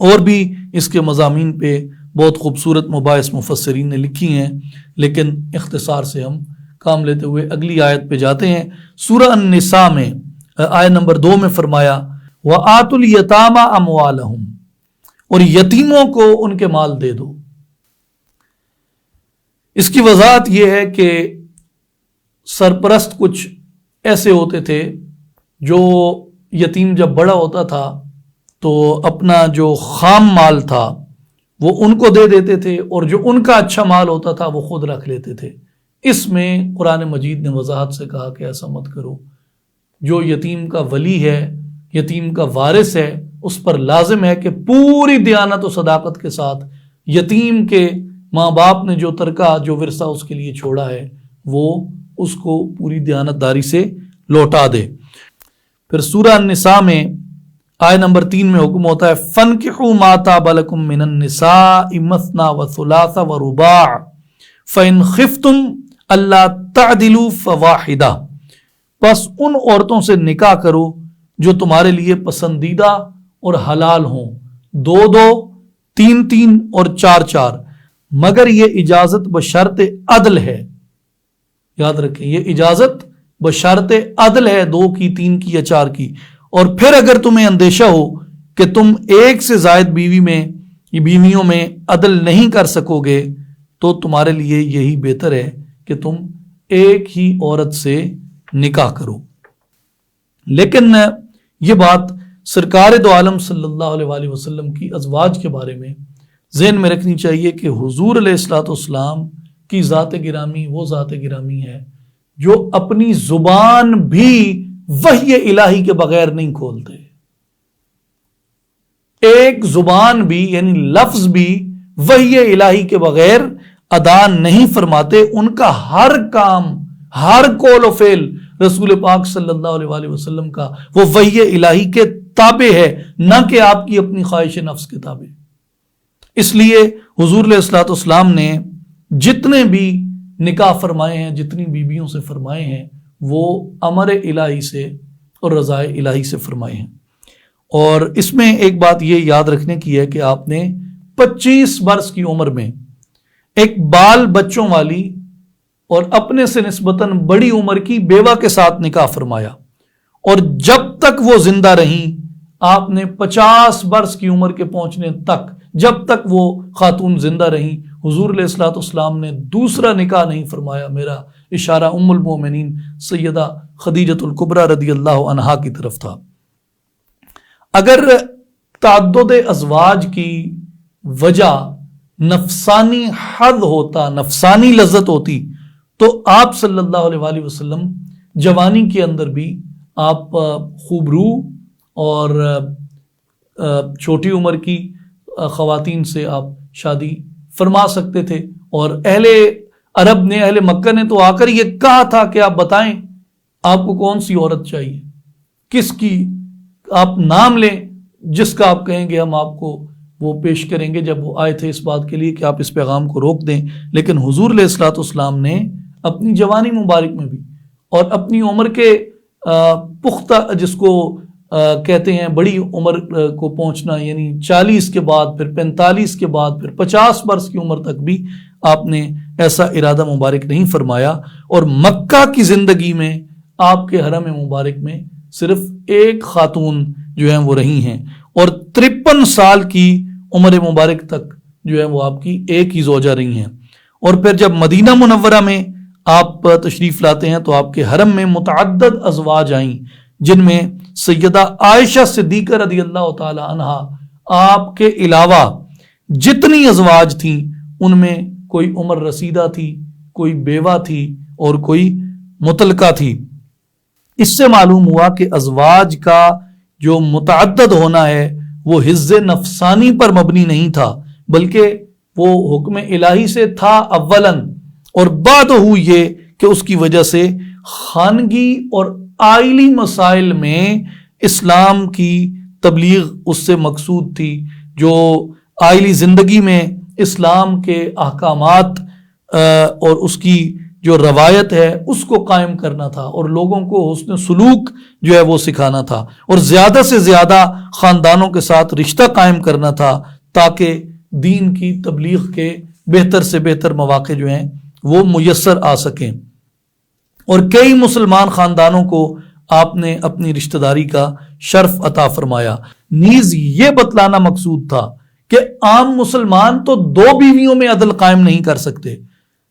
اور بھی اس کے مضامین پہ بہت خوبصورت مباحث مفسرین نے لکھی ہیں، لیکن اختصار سے ہم کام لیتے ہوئے اگلی آیت پہ جاتے ہیں۔ سورہ النساء میں آیت نمبر 2 میں فرمایا وَآتُوا الْيَتَامَى أَمْوَالَهُمْ، اور یتیموں کو ان کے مال دے دو۔ اس کی وضاحت یہ ہے کہ سرپرست کچھ ایسے ہوتے تھے جو یتیم جب بڑا ہوتا تھا تو اپنا جو خام مال تھا وہ ان کو دے دیتے تھے، اور جو ان کا اچھا مال ہوتا تھا وہ خود رکھ لیتے تھے۔ اس میں قرآن مجید نے وضاحت سے کہا کہ ایسا مت کرو، جو یتیم کا ولی ہے، یتیم کا وارث ہے، اس پر لازم ہے کہ پوری دیانت و صداقت کے ساتھ یتیم کے ماں باپ نے جو ترکہ جو ورثہ اس کے لیے چھوڑا ہے وہ اس کو پوری دیانت داری سے لوٹا دے۔ پھر سورہ النساء میں آیت نمبر 3 میں حکم ہوتا ہے فَانْكِحُوا مَا طَابَ لَكُم مِّنَ النِّسَاءِ مَثْنَىٰ وَثُلَاثَ وَرُبَاعَ فَإِنْ خِفْتُمْ أَلَّا تَعْدِلُوا فَوَاحِدَةً، بس ان عورتوں سے نکاح کرو جو تمہارے لیے پسندیدہ اور حلال ہوں، 2 3 اور 4 مگر یہ اجازت بشرط عدل ہے۔ یاد رکھیں یہ اجازت بشرط عدل ہے، 2 کی 3 کی یا 4 کی۔ اور پھر اگر تمہیں اندیشہ ہو کہ تم ایک سے زائد بیویوں میں عدل نہیں کر سکو گے تو تمہارے لیے یہی بہتر ہے کہ تم ایک ہی عورت سے نکاح کرو۔ لیکن یہ بات سرکار دو عالم صلی اللہ علیہ وآلہ وسلم کی ازواج کے بارے میں ذہن میں رکھنی چاہیے کہ حضور علیہ الصلوۃ والسلام کی ذات گرامی وہ ذات گرامی ہے جو اپنی زبان بھی وحی الہی کے بغیر نہیں کھولتے، ایک زبان بھی یعنی لفظ بھی وحی الہی کے بغیر ادا نہیں فرماتے۔ ان کا ہر کام، ہر قول و فعل رسول پاک صلی اللہ علیہ وآلہ وسلم کا وہ وحی الہی کے تابع ہے، نہ کہ آپ کی اپنی خواہش نفس کے تابع۔ اس لیے حضور علیہ الصلوۃ والسلام نے جتنے بھی نکاح فرمائے ہیں، جتنی بیویوں سے فرمائے ہیں، وہ امر الہی سے اور رضا الہی سے فرمائے ہیں۔ اور اس میں ایک بات یہ یاد رکھنے کی ہے کہ آپ نے 25 برس کی عمر میں ایک بال بچوں والی اور اپنے سے نسبتاً بڑی عمر کی بیوہ کے ساتھ نکاح فرمایا، اور جب تک وہ زندہ رہیں آپ نے 50 برس کی عمر کے پہنچنے تک، جب تک وہ خاتون زندہ رہیں، حضور علیہ الصلوۃ والسلام نے دوسرا نکاح نہیں فرمایا۔ میرا اشارہ ام المومنین سیدہ خدیجۃ الکبریٰ رضی اللہ عنہا کی طرف تھا۔ اگر تعدد ازواج کی وجہ نفسانی حظ ہوتا، نفسانی لذت ہوتی، تو آپ صلی اللہ علیہ وآلہ وسلم جوانی کے اندر بھی آپ خوب رو اور چھوٹی عمر کی خواتین سے آپ شادی فرما سکتے تھے، اور اہل عرب نے، اہل مکہ نے تو آ کر یہ کہا تھا کہ آپ بتائیں آپ کو کون سی عورت چاہیے، کس کی آپ نام لیں، جس کا آپ کہیں گے ہم آپ کو وہ پیش کریں گے۔ جب وہ آئے تھے اس بات کے لیے کہ آپ اس پیغام کو روک دیں، لیکن حضور علیہ الصلوۃ والسلام نے اپنی جوانی مبارک میں بھی اور اپنی عمر کے پختہ، جس کو کہتے ہیں بڑی عمر کو پہنچنا، یعنی 40 کے بعد، پھر 45 کے بعد، پھر 50 برس کی عمر تک بھی آپ نے ایسا ارادہ مبارک نہیں فرمایا، اور مکہ کی زندگی میں آپ کے حرم مبارک میں صرف ایک خاتون جو ہیں وہ رہی ہیں، اور 53 سال کی عمر مبارک تک جو ہے وہ آپ کی ایک ہی زوجہ رہی ہیں۔ اور پھر جب مدینہ منورہ میں آپ تشریف لاتے ہیں تو آپ کے حرم میں متعدد ازواج آئیں، جن میں سیدہ عائشہ صدیقہ رضی اللہ تعالی عنہا آپ کے علاوہ جتنی ازواج تھیں ان میں کوئی عمر رسیدہ تھی، کوئی بیوہ تھی اور کوئی مطلقہ تھی۔ اس سے معلوم ہوا کہ ازواج کا جو متعدد ہونا ہے وہ حظ نفسانی پر مبنی نہیں تھا، بلکہ وہ حکم الہی سے تھا اولاً، اور بعد ہو یہ کہ اس کی وجہ سے خانگی اور آئلی مسائل میں اسلام کی تبلیغ اس سے مقصود تھی۔ جو آئلی زندگی میں اسلام کے احکامات اور اس کی جو روایت ہے اس کو قائم کرنا تھا، اور لوگوں کو حسن سلوک جو ہے وہ سکھانا تھا، اور زیادہ سے زیادہ خاندانوں کے ساتھ رشتہ قائم کرنا تھا، تاکہ دین کی تبلیغ کے بہتر سے بہتر مواقع جو ہیں وہ میسر آ سکیں۔ اور کئی مسلمان خاندانوں کو آپ نے اپنی رشتہ داری کا شرف عطا فرمایا۔ نیز یہ بتلانا مقصود تھا کہ عام مسلمان تو 2 بیویوں میں عدل قائم نہیں کر سکتے،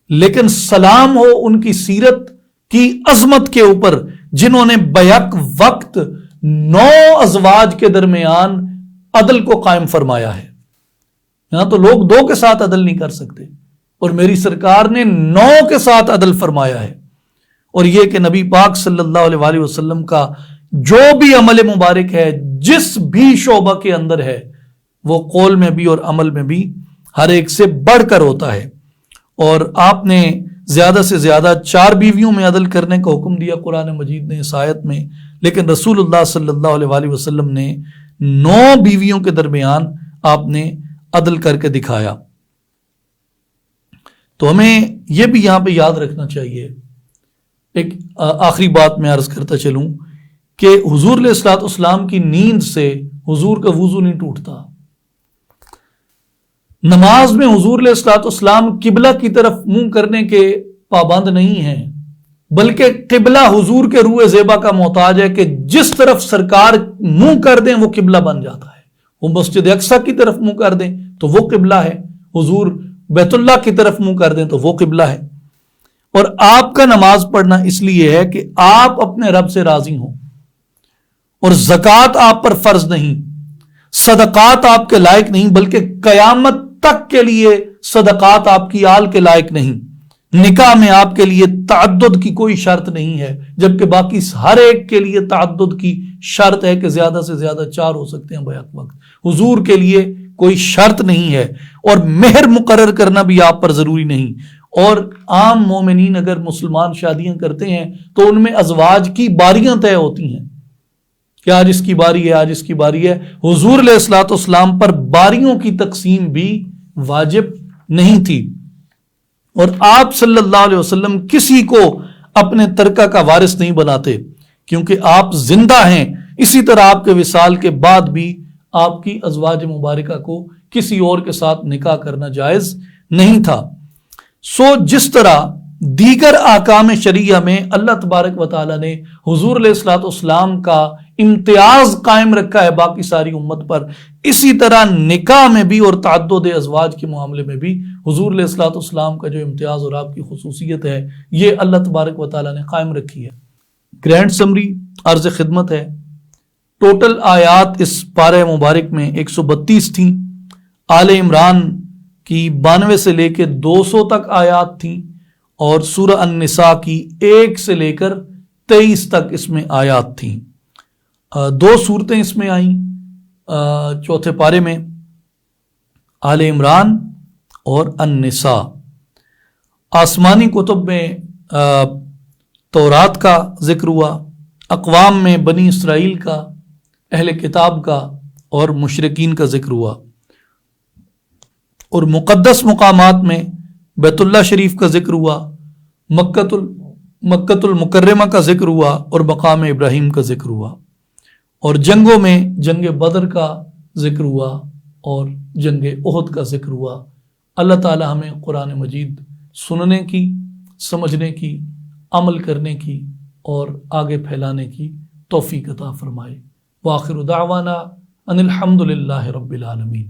لیکن سلام ہو ان کی سیرت کی عظمت کے اوپر جنہوں نے بیک وقت 9 ازواج کے درمیان عدل کو قائم فرمایا ہے۔ یہاں تو لوگ 2 کے ساتھ عدل نہیں کر سکتے، اور میری سرکار نے 9 کے ساتھ عدل فرمایا ہے۔ اور یہ کہ نبی پاک صلی اللہ علیہ وآلہ وسلم کا جو بھی عمل مبارک ہے، جس بھی شعبہ کے اندر ہے، وہ قول میں بھی اور عمل میں بھی ہر ایک سے بڑھ کر ہوتا ہے۔ اور آپ نے زیادہ سے زیادہ 4 بیویوں میں عدل کرنے کا حکم دیا قرآن مجید نے اس آیت میں، لیکن رسول اللہ صلی اللہ علیہ وآلہ وسلم نے 9 بیویوں کے درمیان آپ نے عدل کر کے دکھایا۔ تو ہمیں یہ بھی یہاں پہ یاد رکھنا چاہیے، ایک آخری بات میں عرض کرتا چلوں کہ حضور علیہ الصلوۃ والسلام کی نیند سے حضور کا وضو نہیں ٹوٹتا۔ نماز میں حضور علیہ الصلوۃ والسلام قبلہ کی طرف منہ کرنے کے پابند نہیں ہیں، بلکہ قبلہ حضور کے روح زیبا کا محتاج ہے کہ جس طرف سرکار منہ کر دیں وہ قبلہ بن جاتا ہے۔ وہ مسجد اقصیٰ کی طرف منہ کر دیں تو وہ قبلہ ہے، حضور بیت اللہ کی طرف منہ کر دیں تو وہ قبلہ ہے۔ اور آپ کا نماز پڑھنا اس لیے ہے کہ آپ اپنے رب سے راضی ہوں، اور زکوٰۃ آپ پر فرض نہیں، صدقات آپ کے لائق نہیں، بلکہ قیامت تک کے لیے صدقات آپ کی آل کے لائق نہیں۔ نکاح میں آپ کے لیے تعدد کی کوئی شرط نہیں ہے، جبکہ باقی ہر ایک کے لیے تعدد کی شرط ہے کہ زیادہ سے زیادہ 4 ہو سکتے ہیں بیک وقت۔ حضور کے لیے کوئی شرط نہیں ہے، اور مہر مقرر کرنا بھی آپ پر ضروری نہیں۔ اور عام مومنین اگر مسلمان شادیاں کرتے ہیں تو ان میں ازواج کی باریاں طے ہوتی ہیں کہ آج اس کی باری ہے، آج اس کی باری ہے۔ حضور علیہ الصلوۃ والسلام پر باریوں کی تقسیم بھی واجب نہیں تھی، اور آپ صلی اللہ علیہ وسلم کسی کو اپنے ترکہ کا وارث نہیں بناتے، کیونکہ آپ زندہ ہیں۔ اسی طرح آپ کے وصال کے بعد بھی آپ کی ازواج مبارکہ کو کسی اور کے ساتھ نکاح کرنا جائز نہیں تھا۔ سو جس طرح دیگر احکام شریعہ میں اللہ تبارک و تعالیٰ نے حضور علیہ الصلوۃ والسلام کا امتیاز قائم رکھا ہے باقی ساری امت پر، اسی طرح نکاح میں بھی اور تعدد ازواج کے معاملے میں بھی حضور علیہ الصلوۃ والسلام کا جو امتیاز اور آپ کی خصوصیت ہے یہ اللہ تبارک و تعالیٰ نے قائم رکھی ہے۔ گرینڈ سمری عرض خدمت ہے، ٹوٹل آیات اس پارہ مبارک میں 132 تھیں۔ آل عمران کی 92 سے لے کے 200 تک آیات تھیں، اور سورہ النساء کی 1 سے لے کر 23 تک اس میں آیات تھیں. 2 صورتیں اس میں آئیں چوتھے پارے میں، آل عمران اور النساء. آسمانی کتب میں تورات کا ذکر ہوا، اقوام میں بنی اسرائیل کا، اہل کتاب کا اور مشرکین کا ذکر ہوا، اور مقدس مقامات میں بیت اللہ شریف کا ذکر ہوا، مکۃ المکرمہ کا ذکر ہوا اور مقام ابراہیم کا ذکر ہوا، اور جنگوں میں جنگ بدر کا ذکر ہوا اور جنگ احد کا ذکر ہوا. اللہ تعالی ہمیں قرآن مجید سننے کی، سمجھنے کی، عمل کرنے کی اور آگے پھیلانے کی توفیق عطا فرمائے. وآخر دعوانا ان الحمد للہ رب العالمین.